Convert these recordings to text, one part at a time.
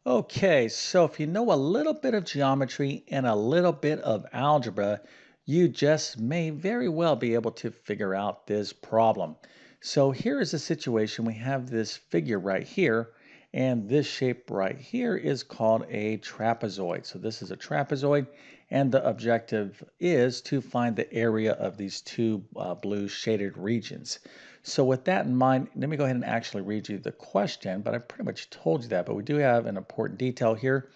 Okay, so if you know a little bit of geometry and a little bit of algebra, you just may very well be able to figure out this problem. So here is a situation. We have this figure right here, and this shape right here is called a trapezoid. So this is a trapezoid, and the objective is to find the area of these two blue shaded regions. So with that in mind, let me go ahead and actually read you the question, but I pretty much told you that, but we do have an important detail here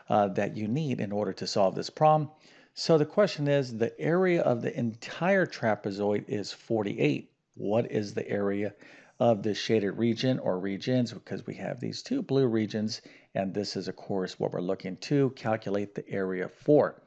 that you need in order to solve this problem. So the question is, the area of the entire trapezoid is 48. What is the area of the shaded region or regions? Because we have these two blue regions, and this is, of course, what we're looking to calculate the area for.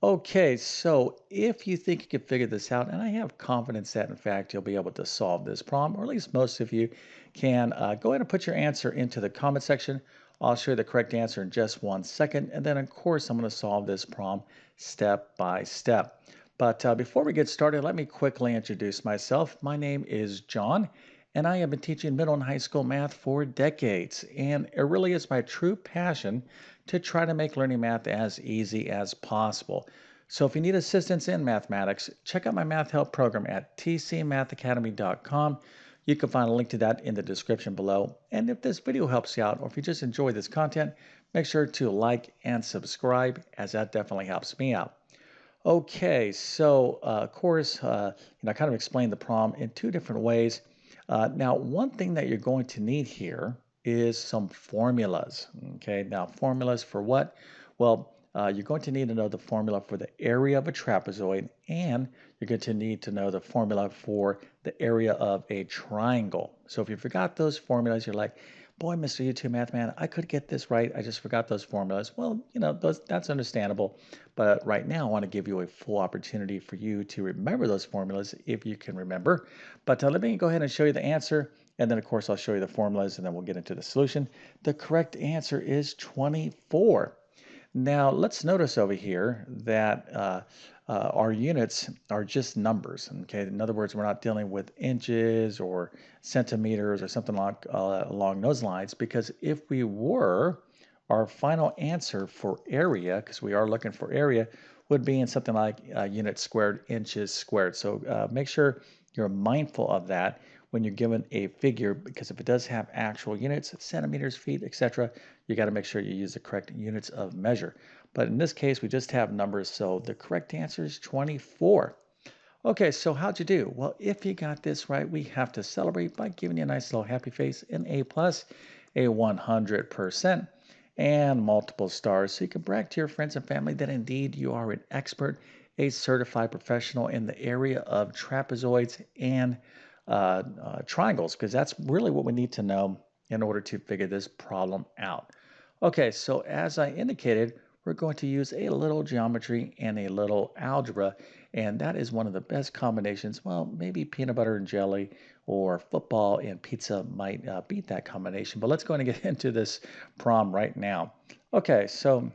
Okay, so if you think you can figure this out, and I have confidence that in fact you'll be able to solve this problem, or at least most of you can, go ahead and put your answer into the comment section. I'll show you the correct answer in just 1 second, and then of course I'm going to solve this problem step by step. But before we get started, let me quickly introduce myself. My name is John, and I have been teaching middle and high school math for decades, and it really is my true passion to try to make learning math as easy as possible. So if you need assistance in mathematics, check out my math help program at tcmathacademy.com. You can find a link to that in the description below. And if this video helps you out, or if you just enjoy this content, make sure to like and subscribe, as that definitely helps me out. Okay, so of course, I kind of explained the problem in two different ways. Now, one thing that you're going to need here is some formulas. Okay, now formulas for what? Well, you're going to need to know the formula for the area of a trapezoid, and you're going to need to know the formula for the area of a triangle. So if you forgot those formulas, you're like, boy, Mr. YouTube Math Man, I could get this right. I just forgot those formulas. Well, that's understandable. But right now, I want to give you a full opportunity for you to remember those formulas if you can remember. But let me go ahead and show you the answer. And then, of course, I'll show you the formulas and then we'll get into the solution. The correct answer is 24. Now, let's notice over here that our units are just numbers. Okay, in other words, we're not dealing with inches or centimeters or something along those lines, because if we were, our final answer for area, because we are looking for area, would be in something like units squared, inches squared. So make sure you're mindful of that when you're given a figure, because if it does have actual units, centimeters, feet, etc., you got to make sure you use the correct units of measure. But in this case, we just have numbers, so the correct answer is 24. Okay, so how'd you do? Well, if you got this right, we have to celebrate by giving you a nice little happy face, an A plus, a 100%, and multiple stars, so you can brag to your friends and family that indeed you are an expert, a certified professional in the area of trapezoids and triangles, because that's really what we need to know in order to figure this problem out. Okay, so as I indicated, we're going to use a little geometry and a little algebra, and that is one of the best combinations. Well, maybe peanut butter and jelly or football and pizza might beat that combination, but let's go ahead and get into this problem right now. Okay, so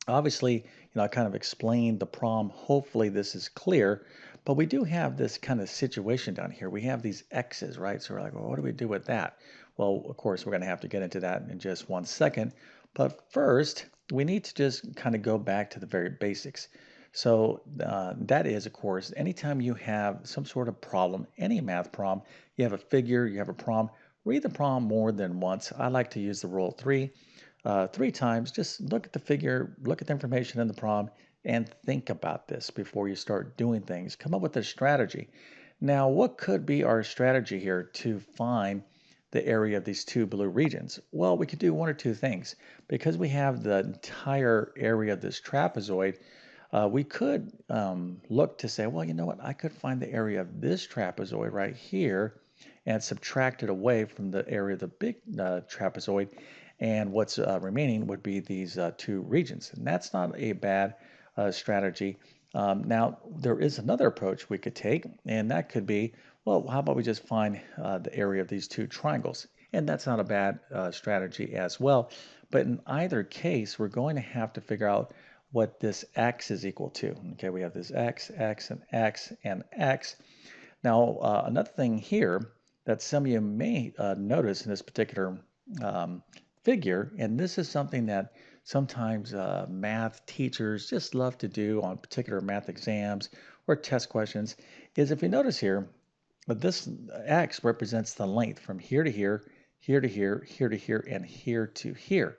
obviously, I kind of explained the problem. Hopefully this is clear, but we do have this kind of situation down here. We have these X's, right? So we're like, well, what do we do with that? Well, of course, we're going to have to get into that in just 1 second. But first, we need to just kind of go back to the very basics. So that is, of course, anytime you have some sort of problem, any math problem, you have a figure, you have a problem, read the problem more than once. I like to use the rule of three. 3 times, just look at the figure, look at the information in the problem, and think about this before you start doing things. Come up with a strategy. Now, what could be our strategy here to find the area of these two blue regions? Well, we could do one or two things. Because we have the entire area of this trapezoid, we could look to say, well, you know what? I could find the area of this trapezoid right here and subtract it away from the area of the big trapezoid. And what's remaining would be these two regions. And that's not a bad strategy. Now, there is another approach we could take, and that could be, well, how about we just find the area of these two triangles? And that's not a bad strategy as well. But in either case, we're going to have to figure out what this x is equal to. Okay, we have this x, x, and x, and x. Now, another thing here that some of you may notice in this particular um, figure, and this is something that sometimes math teachers just love to do on particular math exams or test questions, is if you notice here, this x represents the length from here to here, here to here, here to here, and here to here.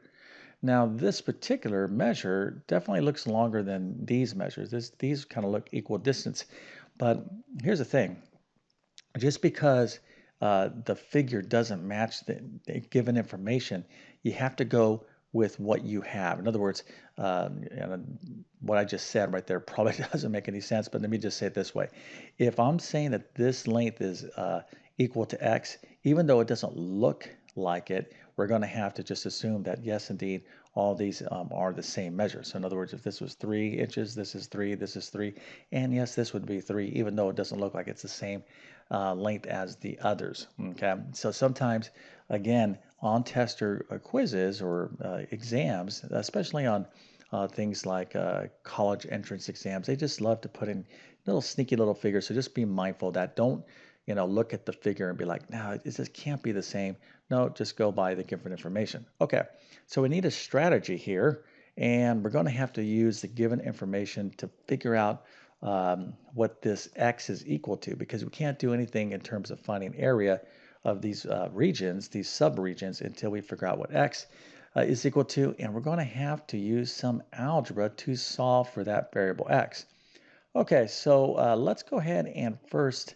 Now, this particular measure definitely looks longer than these measures. These kind of look equal distance. But here's the thing. Just because the figure doesn't match the given information, you have to go with what you have. In other words, what I just said right there probably doesn't make any sense, but let me just say it this way. If I'm saying that this length is equal to x, even though it doesn't look like it, we're going to have to just assume that, yes, indeed, all these are the same measure. So in other words, if this was 3 inches, this is 3, this is 3, and yes, this would be 3, even though it doesn't look like it's the same length as the others. Okay, so sometimes, again, on tester quizzes or exams, especially on things like college entrance exams, they just love to put in little sneaky little figures. So just be mindful of that. Don't look at the figure and be like, no, it just can't be the same. No, just go by the given information. Okay, so we need a strategy here, and we're going to have to use the given information to figure out what this x is equal to, because we can't do anything in terms of finding area of these regions, these subregions, until we figure out what x is equal to, and we're going to have to use some algebra to solve for that variable x. Okay, so let's go ahead and first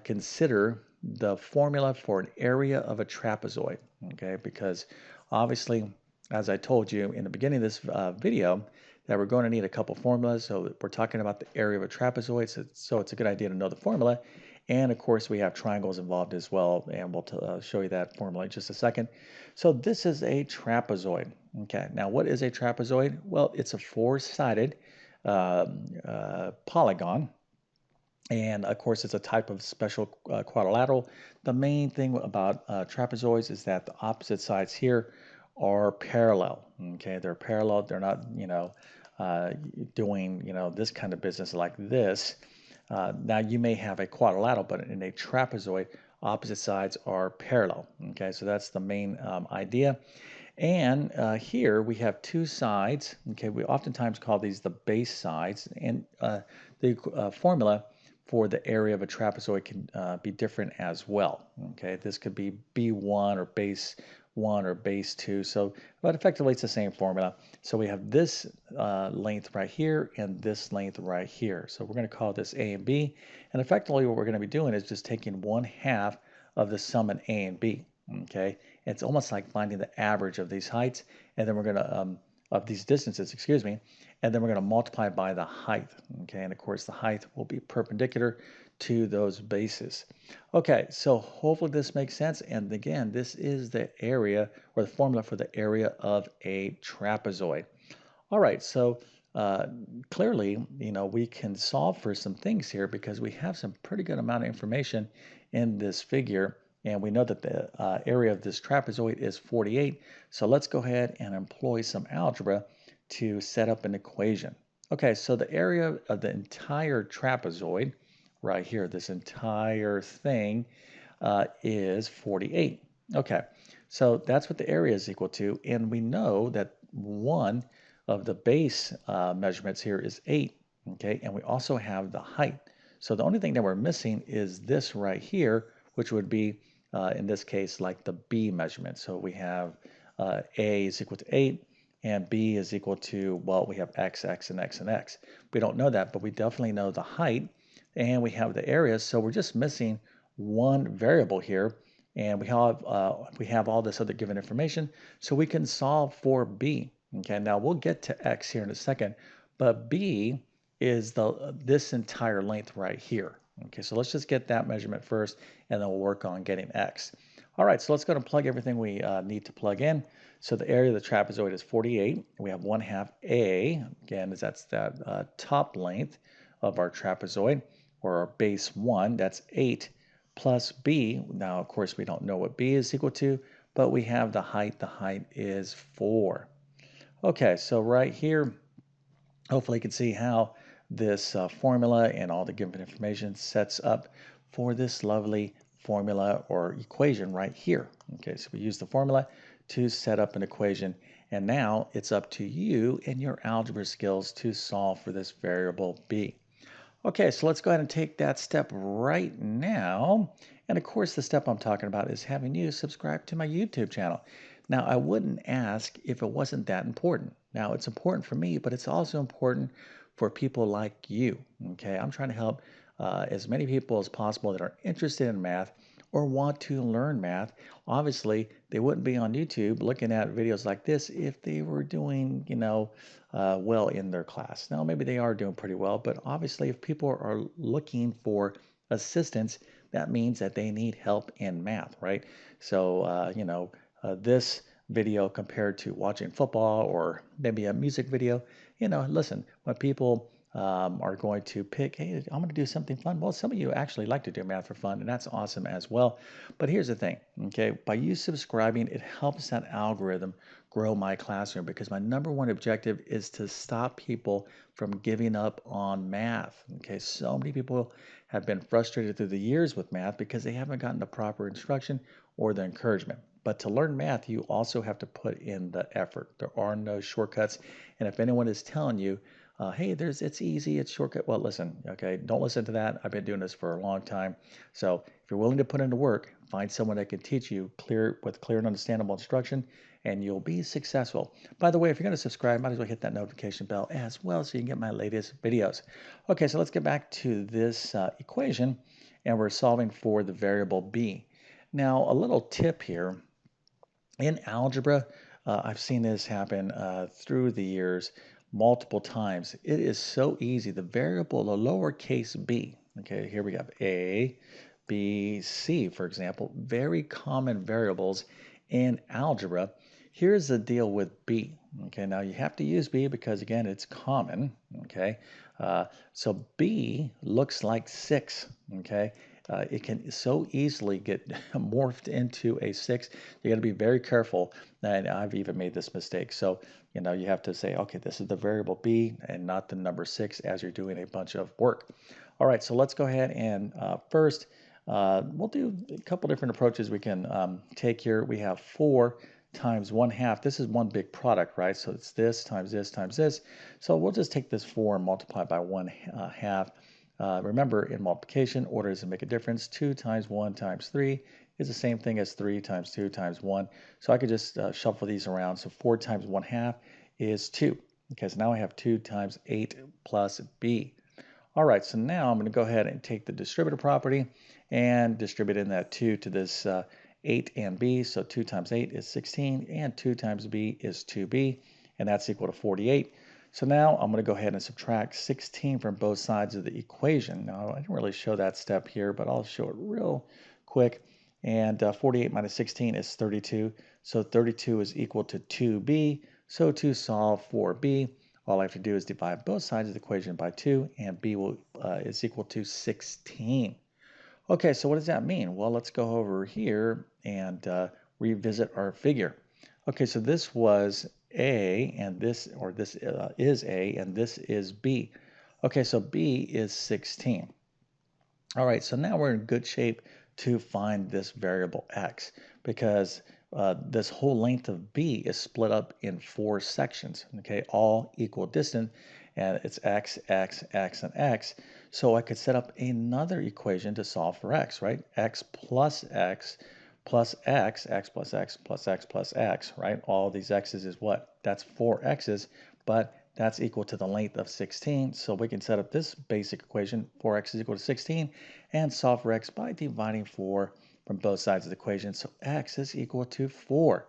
consider the formula for an area of a trapezoid, okay? Because obviously, as I told you in the beginning of this video, that we're going to need a couple formulas. So we're talking about the area of a trapezoid, so it's a good idea to know the formula. And of course, we have triangles involved as well, and we'll show you that formula in just a second. So this is a trapezoid. Okay, now what is a trapezoid? Well, it's a four-sided polygon. And of course, it's a type of special quadrilateral. The main thing about trapezoids is that the opposite sides here are parallel. Okay, they're parallel. They're not, uh, doing, this kind of business like this. Now you may have a quadrilateral, but in a trapezoid, opposite sides are parallel. Okay, so that's the main idea. And here we have two sides. Okay, we oftentimes call these the base sides, and the formula for the area of a trapezoid can be different as well. Okay, this could be B1 or base 1 or base 2. So, but effectively it's the same formula. So we have this length right here and this length right here. So we're going to call this A and B. And effectively what we're going to be doing is just taking 1/2 of the sum in A and B. Okay, it's almost like finding the average of these heights, and then we're going to of these distances, excuse me, and then we're going to multiply by the height. Okay, and of course the height will be perpendicular to those bases. Okay, so hopefully this makes sense. And again, this is the area or the formula for the area of a trapezoid. All right, so clearly, we can solve for some things here because we have some pretty good amount of information in this figure, and we know that the area of this trapezoid is 48. So let's go ahead and employ some algebra to set up an equation. Okay, so the area of the entire trapezoid, right here, this entire thing, is 48. Okay, so that's what the area is equal to, and we know that one of the base measurements here is 8, okay, and we also have the height. So the only thing that we're missing is this right here, which would be, in this case, like the B measurement. So we have A is equal to 8, and B is equal to, well, we have X, X, and X, and X. We don't know that, but we definitely know the height, and we have the area, so we're just missing one variable here, and we have all this other given information, so we can solve for B. Okay, now we'll get to X here in a second, but B is this entire length right here. Okay, so let's just get that measurement first, and then we'll work on getting X. All right, so let's go and plug everything we need to plug in. So the area of the trapezoid is 48. We have 1/2 A, again, that's that top length of our trapezoid, or our base 1, that's 8, plus B. Now, of course, we don't know what B is equal to, but we have the height. The height is 4. Okay, so right here, hopefully you can see how this formula and all the given information sets up for this lovely formula or equation right here. Okay, so we use the formula to set up an equation. And now it's up to you and your algebra skills to solve for this variable b. Okay, so let's go ahead and take that step right now. And of course, the step I'm talking about is having you subscribe to my YouTube channel. Now, I wouldn't ask if it wasn't that important. Now, it's important for me, but it's also important for people like you. Okay, I'm trying to help as many people as possible that are interested in math or want to learn math. Obviously, they wouldn't be on YouTube looking at videos like this if they were doing, well in their class. Now, maybe they are doing pretty well, but obviously, if people are looking for assistance, that means that they need help in math, right? So, this video compared to watching football or maybe a music video, listen, when people are going to pick, hey, I'm going to do something fun. Well, some of you actually like to do math for fun, and that's awesome as well. But here's the thing, okay? By you subscribing, it helps that algorithm grow my classroom because my number one objective is to stop people from giving up on math. Okay, so many people have been frustrated through the years with math because they haven't gotten the proper instruction or the encouragement. But to learn math, you also have to put in the effort. There are no shortcuts. And if anyone is telling you, hey, it's easy, it's shortcut. Well, listen, okay, don't listen to that. I've been doing this for a long time. So if you're willing to put into work, find someone that can teach you with clear and understandable instruction, and you'll be successful. By the way, if you're going to subscribe, might as well hit that notification bell as well so you can get my latest videos. Okay, so let's get back to this equation, and we're solving for the variable b. Now, a little tip here. In algebra, I've seen this happen through the years multiple times. It is so easy. The variable, the lowercase b, okay, here we have a, b, c, for example, very common variables in algebra. Here's the deal with b. Okay, now you have to use b because, again, it's common. Okay, so b looks like 6. Okay, it can so easily get morphed into a 6. You got to be very careful, and I've even made this mistake. So, you have to say, okay, this is the variable b and not the number 6 as you're doing a bunch of work. All right, so let's go ahead and first, we'll do a couple different approaches we can take here. We have 4 times 1/2. This is one big product, right? So it's this times this times this. So we'll just take this 4 and multiply by 1/2. Remember, in multiplication, order doesn't make a difference. 2 times 1 times 3 is the same thing as 3 times 2 times 1. So I could just shuffle these around. So 4 times 1/2 is 2. Okay, so now I have 2 times 8 plus b. All right, so now I'm going to go ahead and take the distributive property and distribute in that 2 to this 8 and b. So 2 times 8 is 16, and 2 times b is 2b, and that's equal to 48. So now I'm going to go ahead and subtract 16 from both sides of the equation. Now, I didn't really show that step here, but I'll show it real quick. And 48 minus 16 is 32. So 32 is equal to 2b. So to solve for b, all I have to do is divide both sides of the equation by 2, and b is equal to 16. Okay, so what does that mean? Well, let's go over here and revisit our figure. Okay, so this was A, and this is A, and this is B. Okay, so B is 16. All right, so now we're in good shape to find this variable x because this whole length of B is split up in 4 sections, okay, all equal distant, and it's x, x, x, and x. So I could set up another equation to solve for x, right? X plus x plus x, x plus x plus x plus x, right? All these x's is what? That's 4 x's, but that's equal to the length of 16. So we can set up this basic equation, 4x is equal to 16, and solve for x by dividing 4 from both sides of the equation. So x is equal to 4.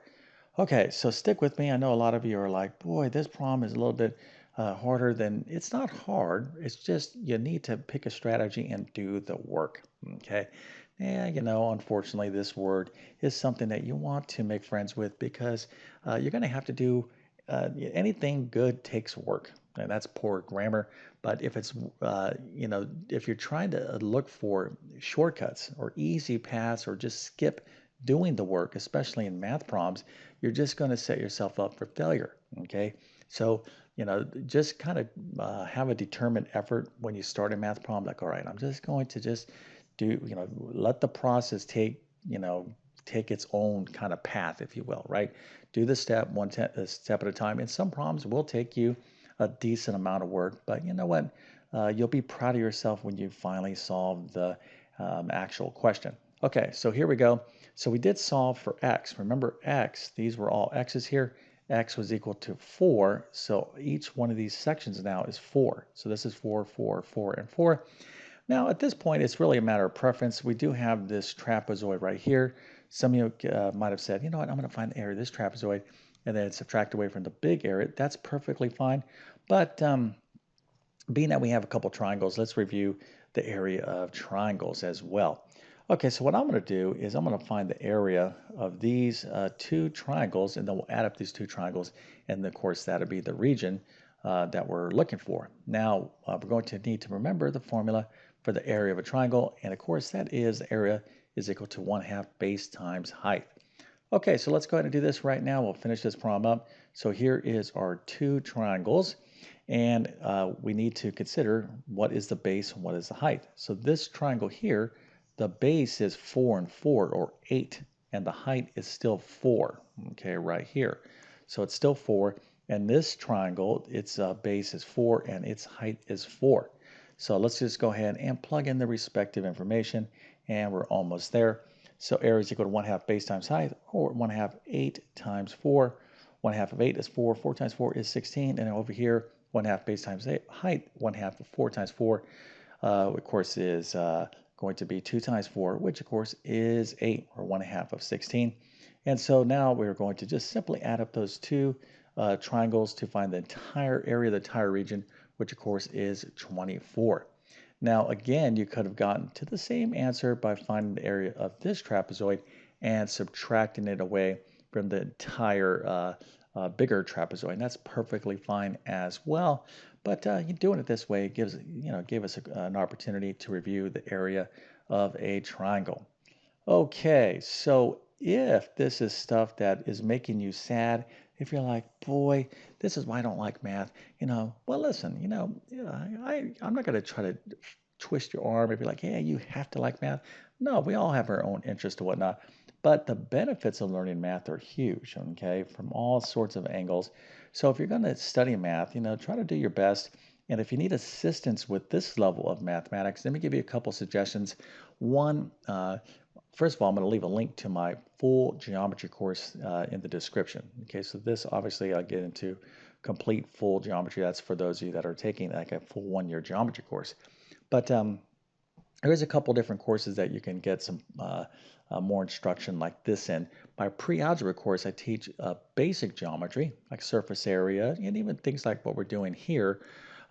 Okay, so stick with me. I know a lot of you are like, boy, this problem is a little bit harder than, it's not hard. It's just you need to pick a strategy and do the work, okay? And, unfortunately, this word is something that you want to make friends with because you're going to have to do anything good takes work. And that's poor grammar. But if it's, if you're trying to look for shortcuts or easy paths or just skip doing the work, especially in math problems, you're just going to set yourself up for failure. Okay. So, just kind of have a determined effort when you start a math problem. Like, all right, I'm just going to just do, let the process take, take its own kind of path, if you will, right? Do the step step at a time. And some problems will take you a decent amount of work, but you know what? You'll be proud of yourself when you finally solve the actual question. Okay, so here we go. So we did solve for x. Remember x, these were all x's here. X was equal to 4, so each one of these sections now is 4. So this is 4, 4, 4, and 4. Now at this point, it's really a matter of preference. We do have this trapezoid right here. Some of you might have said, you know what, I'm going to find the area of this trapezoid and then subtract away from the big area. That's perfectly fine. But being that we have a couple triangles, let's review the area of triangles as well. Okay, so what I'm going to do is I'm going to find the area of these two triangles, and then we'll add up these two triangles, and of course that'll be the region that we're looking for. Now, we're going to need to remember the formula for the area of a triangle, and of course that is the area is equal to 1/2 base times height. Okay, so let's go ahead and do this right now. We'll finish this problem up. So here is our two triangles. And we need to consider what is the base and what is the height. So this triangle here, the base is 4 and 4, or 8, and the height is still 4, okay, right here. So it's still 4, and this triangle, its base is 4, and its height is 4. So let's just go ahead and plug in the respective information, and we're almost there. So area is equal to 1/2 base times height, or 1/2 8 times 4. 1/2 of 8 is 4. 4 times 4 is 16. And over here, 1/2 base times height, 1/2 of 4 times 4, of course, is going to be 2 times 4, which of course is 8, or 1/2 of 16. And so now we're going to just simply add up those two triangles to find the entire area, the entire region, which of course is 24. Now, again, you could have gotten to the same answer by finding the area of this trapezoid and subtracting it away from the entire bigger trapezoid. And that's perfectly fine as well. But doing it this way gives, gave us an opportunity to review the area of a triangle. Okay, so if this is stuff that is making you sad, if you're like, boy, this is why I don't like math, well, listen, I'm not going to try to twist your arm and be like, yeah, you have to like math. No, we all have our own interests and whatnot. But the benefits of learning math are huge, okay, from all sorts of angles. So if you're going to study math, try to do your best. And if you need assistance with this level of mathematics, let me give you a couple suggestions. One, first of all, I'm going to leave a link to my full geometry course in the description. Okay, so this obviously I'll get into complete full geometry. That's for those of you that are taking like a full 1-year geometry course. But there's a couple different courses that you can get some more instruction like this in. My pre-algebra course, I teach basic geometry, like surface area, and even things like what we're doing here.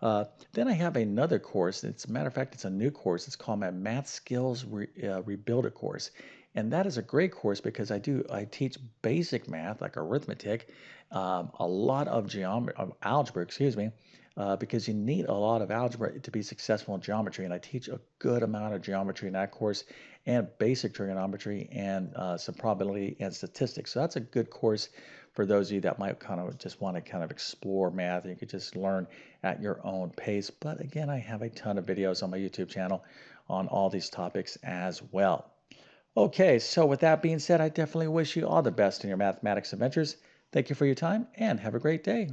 Then I have another course. It's a matter of fact, it's a new course. It's called my Math Skills Rebuilder course. And that is a great course because I teach basic math like arithmetic, a lot of algebra, excuse me, because you need a lot of algebra to be successful in geometry. And I teach a good amount of geometry in that course, and basic trigonometry, and some probability and statistics. So that's a good course for those of you that might kind of just want to kind of explore math. You could just learn at your own pace. But again, I have a ton of videos on my YouTube channel on all these topics as well. Okay, so with that being said, I definitely wish you all the best in your mathematics adventures. Thank you for your time and have a great day.